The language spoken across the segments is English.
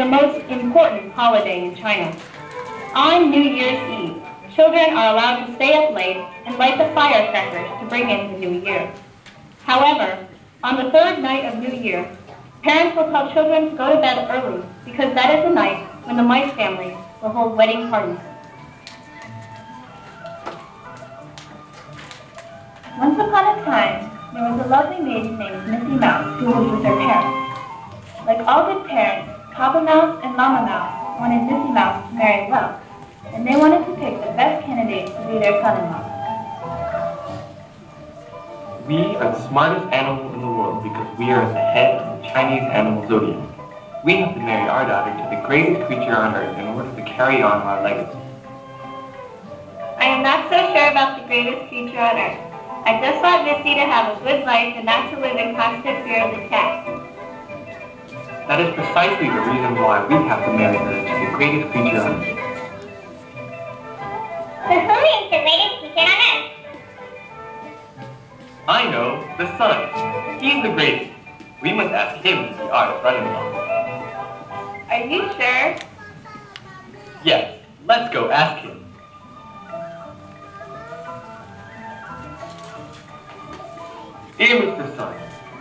most important holiday in China. On New Year's Eve, children are allowed to stay up late and light the firecrackers to bring in the new year. However, on the third night of New Year, parents will tell children to go to bed early because that is the night when the mice family will hold wedding parties. Once upon a time, there was a lovely maiden named Missy Mouse who lived with her parents. Like all good parents, Papa Mouse and Mama Mouse wanted Missy Mouse to marry well, and they wanted to pick the best candidate to be their son-in-law. We are the smartest animal in the world because we are at the head of the Chinese animal zodiac. We have to marry our daughter to the greatest creature on earth in order to carry on our legacy. I am not so sure about the greatest creature on earth. I just want Missy to have a good life and not to live in constant fear of the cat. That is precisely the reason why we have to marry her to the greatest creature on earth. So who is the greatest creature on earth? I know, the sun. He's the greatest. We must ask him to be our son-in-law. Are you sure? Yes, let's go ask him. Dear Mr. Sun,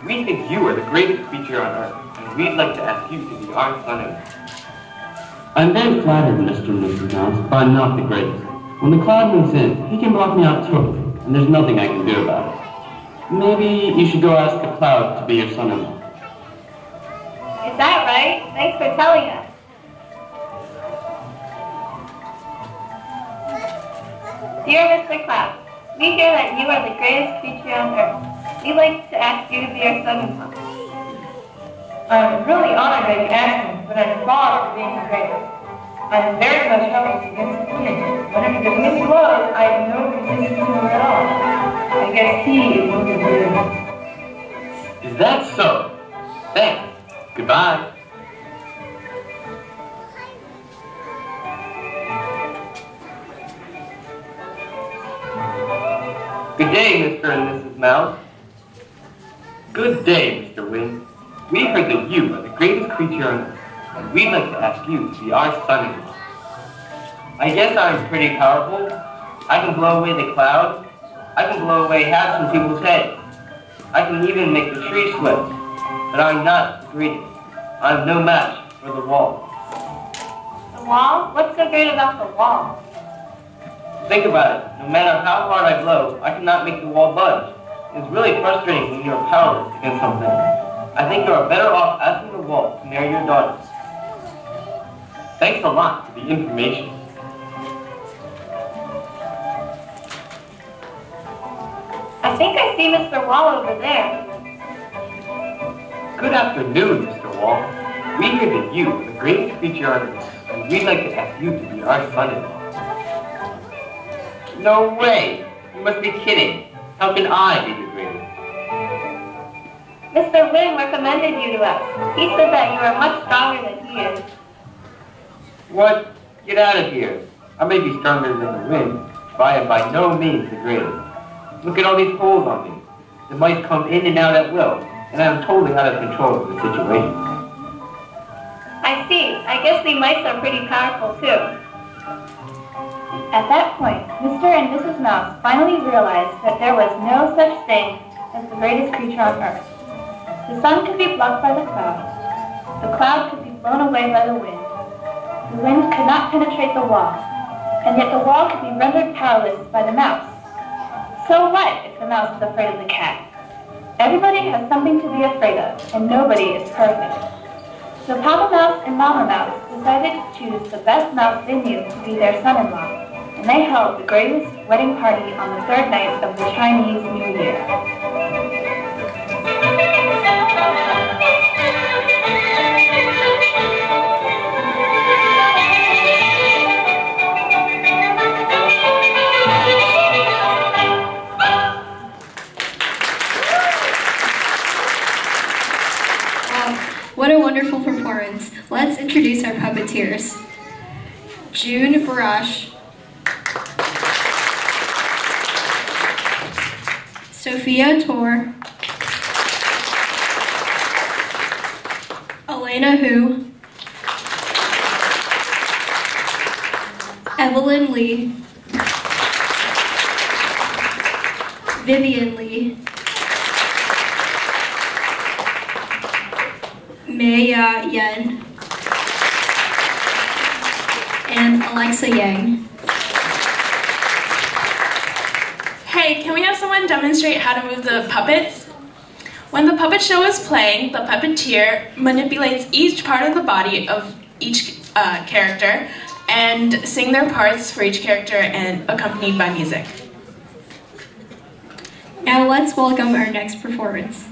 we think you are the greatest creature on earth, and we'd like to ask you to be our son-in-law. I'm very flattered, Mr. and Mrs. Mouse, but I'm not the greatest. When the cloud moves in, he can block me out totally, and there's nothing I can do about it. Maybe you should go ask the cloud to be your son-in-law. Is that right? Thanks for telling us. Dear Mr. Cloud, we hear that you are the greatest creature on earth. We'd like to ask you to be our son-in-law. I'm really honored that you asked me, but I'm far from being the greatest. I'm very much helpless against the king. Whenever the wind blows, I have no resistance to him at all. I guess he is looking for me. Is that so? Thanks. Goodbye. Good day, Mr. and Mrs. Mouse. Good day, Mr. Wind. We heard that you are the greatest creature on earth, and we'd like to ask you to be our son-in-law. I guess I'm pretty powerful. I can blow away the clouds. I can blow away hats from people's heads. I can even make the tree slip. But I'm not the greatest. I'm no match for the wall. The wall? What's so great about the wall? Think about it. No matter how hard I blow, I cannot make the wall budge. It's really frustrating when you're powerless against something. I think you are better off asking the wall to marry your daughter. Thanks a lot for the information. I think I see Mr. Wall over there. Good afternoon, Mr. Wall. We hear that you are the greatest creature on earth, and we'd like to ask you to be our son-in-law. No way! You must be kidding. How can I be the greatest? Mr. Wing recommended you to us. He said that you are much stronger than he is. What? Get out of here. I may be stronger than the wind, but I am by no means the greatest. Look at all these holes on me. The mice come in and out at will, and I am totally out of control of the situation. I see. I guess we mice are pretty powerful too. At that point, Mr. and Mrs. Mouse finally realized that there was no such thing as the greatest creature on earth. The sun could be blocked by the cloud could be blown away by the wind could not penetrate the wall, and yet the wall could be rendered powerless by the mouse. So what if the mouse is afraid of the cat? Everybody has something to be afraid of, and nobody is perfect. So Papa Mouse and Mama Mouse decided to choose the best mouse they knew to be their son-in-law, and they held the greatest wedding party on the third night of the Chinese New Year. What a wonderful performance. Let's introduce our puppeteers. June Barash, Sophia Tor, Elena Hu, Evelyn Lee, Vivian Lee, Maya Yen, and Alexa Yang. Hey, can we have someone demonstrate how to move the puppets? When the puppet show is playing, the puppeteer manipulates each part of the body of each character and sing their parts for each character and accompanied by music. Now let's welcome our next performance.